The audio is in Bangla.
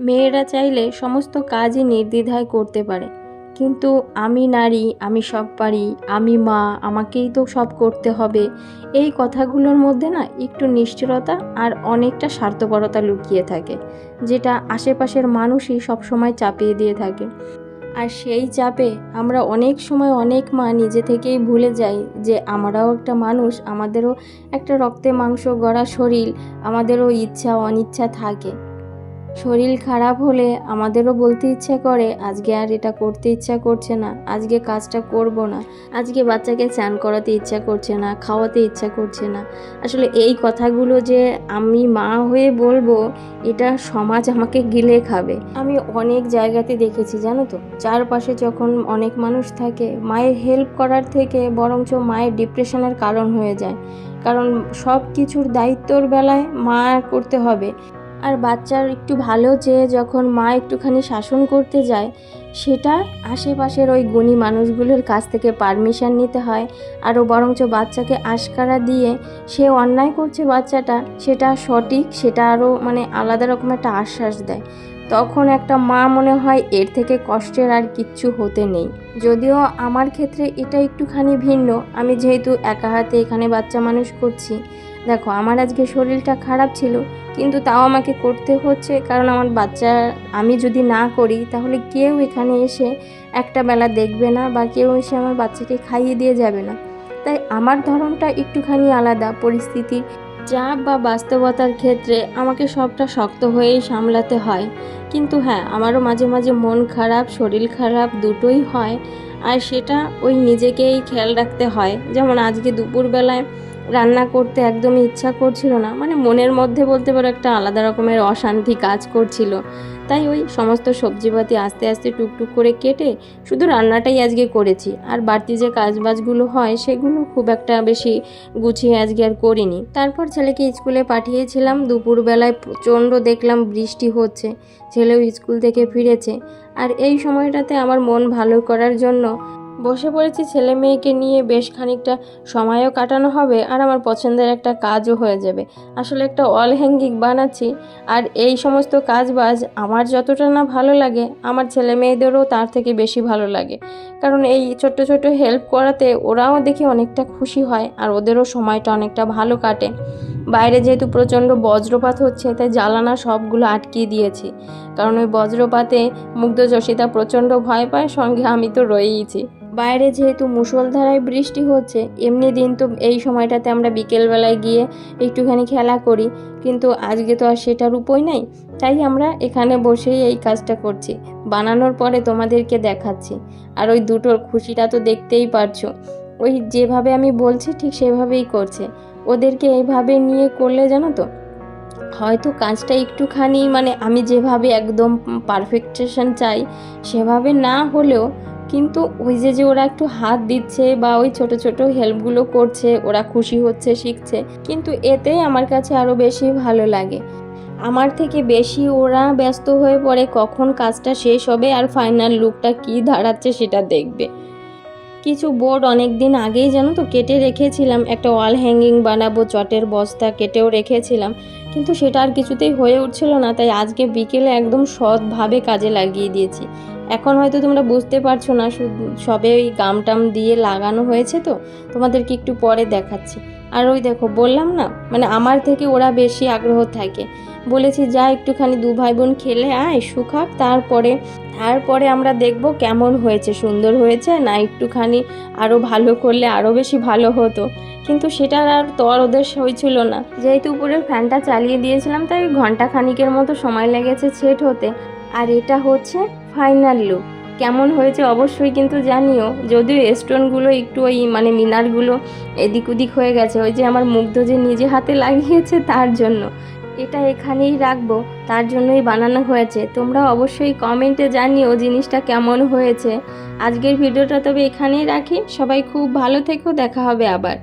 মেয়েরা চাইলে সমস্ত কাজই নির্দ্বিধায় করতে পারে, কিন্তু আমি নারী, আমি সব পারি, আমি মা, আমাকেই তো সব করতে হবে, এই কথাগুলোর মধ্যে না একটু নিষ্ঠুরতা আর অনেকটা স্বার্থপরতা লুকিয়ে থাকে, যেটা আশেপাশের মানুষই সবসময় চাপিয়ে দিয়ে থাকে। আর সেই চাপে আমরা অনেক সময় অনেক মা নিজে থেকেই ভুলে যাই যে আমরাও একটা মানুষ, আমাদেরও একটা রক্তে মাংস গড়া শরীর, আমাদেরও ইচ্ছা অনিচ্ছা থাকে। শরীর খারাপ হলে আমাদেরও বলতে ইচ্ছা করে আজকে আর এটা করতে ইচ্ছা করছে না, আজকে কাজটা করব না, আজকে বাচ্চাকে স্নান করাতে ইচ্ছা করছে না, খাওয়াতে ইচ্ছা করছে না। আসলে এই কথাগুলো যে আমি মা হয়ে বলবো, এটা সমাজ আমাকে গিলে খাবে। আমি অনেক জায়গাতে দেখেছি জানো তো, চারপাশে যখন অনেক মানুষ থাকে, মায়ের হেল্প করার থেকে বরঞ্চ মায়ের ডিপ্রেশনের কারণ হয়ে যায়। কারণ সব কিছুর দায়িত্বর বেলায় মা করতে হবে। আর বাচ্চার একটু ভালো চেয়ে যখন মা একটুখানি শাসন করতে যায়, সেটা আশেপাশের ওই গুণী মানুষগুলোর কাছ থেকে পারমিশন নিতে হয়। আরও বরঞ্চ বাচ্চাকে আশকারা দিয়ে সে অন্যায় করছে বাচ্চাটা, সেটা সঠিক, সেটা আরও আলাদা রকম একটা আশ্বাস দেয়। তখন একটা মা মনে হয় এর থেকে কষ্টের আর কিচ্ছু হতে নেই। যদিও আমার ক্ষেত্রে এটা একটুখানি ভিন্ন, আমি যেহেতু একা হাতে এখানে বাচ্চা মানুষ করছি। দেখো, আমার আজকে শরীরটা খারাপ ছিল, কিন্তু তাও আমাকে করতে হচ্ছে, কারণ আমার বাচ্চা, আমি যদি না করি তাহলে কেউ এখানে এসে একটা বেলা দেখবে না, বা কেউ এসে আমার বাচ্চাকে খাইয়ে দিয়ে যাবে না। তাই আমার ধরনটা একটুখানি আলাদা। পরিস্থিতির চাপ বা বাস্তবতার ক্ষেত্রে আমাকে সবটা শক্ত হয়েই সামলাতে হয়। কিন্তু হ্যাঁ, আমারও মাঝে মাঝে মন খারাপ, শরীর খারাপ দুটোই হয়। আর সেটা ওই নিজেকেই খেয়াল রাখতে হয়। যেমন আজকে দুপুরবেলায় রান্না করতে একদমই ইচ্ছা করছিল না, মনের মধ্যে বলতে পারো একটা আলাদা রকমের অশান্তি কাজ করছিল। তাই ওই সমস্ত সবজিপাতি আস্তে আস্তে টুকটুক করে কেটে শুধু রান্নাটাই আজকে করেছি। আর বাড়তি যে কাজবাজগুলো হয় সেগুলো খুব একটা বেশি গুছিয়ে আজকে আর করিনি। তারপর ছেলেকে স্কুলে পাঠিয়েছিলাম। দুপুরবেলায় প্রচণ্ড দেখলাম বৃষ্টি হচ্ছে, ছেলেও স্কুল থেকে ফিরেছে। আর এই সময়টাতে আমার মন ভালো করার জন্য বসে পড়েছি ছেলে মেয়েকে নিয়ে। বেশ খানিকটা সময়ও কাটানো হবে, আর আমার পছন্দের একটা কাজও হয়ে যাবে। আসলে একটা ওয়াল হ্যাঙ্গিং বানাচ্ছি, আর এই সমস্ত কাজবাজ আমার যতটা না ভালো লাগে, আমার ছেলে মেয়েদেরও তার থেকে বেশি ভালো লাগে। কারণ এই ছোট্ট ছোট্ট হেল্প করাতে ওরাও দেখি অনেকটা খুশি হয়, আর ওদেরও সময়টা অনেকটা ভালো কাটে। বাইরে যেহেতু প্রচণ্ড বজ্রপাত হচ্ছে, তাই জ্বালানা সবগুলো আটকিয়ে দিয়েছি। কারণ ওই বজ্রপাতে মুগ্ধযশিতা প্রচণ্ড ভয় পায়, সঙ্গে আমি তো রয়েইছি। বাইরে যেহেতু মুষলধারায় বৃষ্টি হচ্ছে, এমনি দিন তো এই সময়টাতে আমরা বিকেলবেলায় গিয়ে একটুখানি খেলা করি, কিন্তু আজকে তো আর সেটার উপায় নাই। তাই আমরা এখানে বসেই এই কাজটা করছি। বানানোর পরে তোমাদেরকে দেখাচ্ছি। আর ওই দুটোর খুশিটা তো দেখতেই পারছো। ওই যেভাবে আমি বলছি ঠিক সেভাবেই করছে। ওদেরকে এইভাবে নিয়ে করলে জানো তো, হয়তো কাজটা একটুখানি আমি যেভাবে একদম পারফেকশন চাই সেভাবে না হলেও, কিন্তু ওই যে ওরা একটু হাত দিচ্ছে বা ওই ছোট ছোট হেল্পগুলো করছে, ওরা খুশি হচ্ছে, শিখছে, কিন্তু এতেই আমার কাছে আরও বেশি ভালো লাগে। আমার থেকে বেশি ওরা ব্যস্ত হয়ে পড়ে কখন কাজটা শেষ হবে আর ফাইনাল লুকটা কী দাঁড়াচ্ছে সেটা দেখবে। কিছু বোর্ড অনেক দিন আগেই জানো তো কেটে রেখেছিলাম, একটা ওয়াল হ্যাঙ্গিং বানাবো, চটের বস্তা কেটেও রেখেছিলাম, কিন্তু সেটা আর কিছুতেই হয়ে উঠছিল না। তাই আজকে বিকেলে একদম সৎভাবে কাজে লাগিয়ে দিয়েছি। এখন হয়তো তোমরা বুঝতে পারছো না, শুধু সবে ওই গামটাম দিয়ে লাগানো হয়েছে, তো তোমাদেরকে একটু পরে দেখাচ্ছি। আর ওই দেখো, বললাম না আমার থেকে ওরা বেশি আগ্রহ থাকে। বলেছি যা একটুখানি দু ভাই বোন খেলে আয়, শুকাক, তারপরে আমরা দেখব কেমন হয়েছে, সুন্দর হয়েছে না একটুখানি আরও ভালো করলে আরও বেশি ভালো হতো। কিন্তু সেটার আর তো আর ওদের হয়েছিল না। যেহেতু উপরের ফ্যানটা চালিয়ে দিয়েছিলাম, তাই ঘন্টা খানিকের মতো সময় লেগেছে সেট হতে। আর এটা হচ্ছে ফাইনাল লুক। কেমন হয়েছে অবশ্যই কিন্তু জানিও। যদিও স্টোনগুলো একটু ওই মিনারগুলো এদিক ওদিক হয়ে গেছে, ওই যে আমার মুগ্ধ যে নিজে হাতে লাগিয়েছে তার জন্য। এটা এখানেই রাখবো, তার জন্যই বানানো হয়েছে। তোমরা অবশ্যই কমেন্টে জানিও জিনিসটা কেমন হয়েছে। আজকের ভিডিওটা তবে এখানেই রাখি। সবাই খুব ভালো থেকো, দেখা হবে আবার।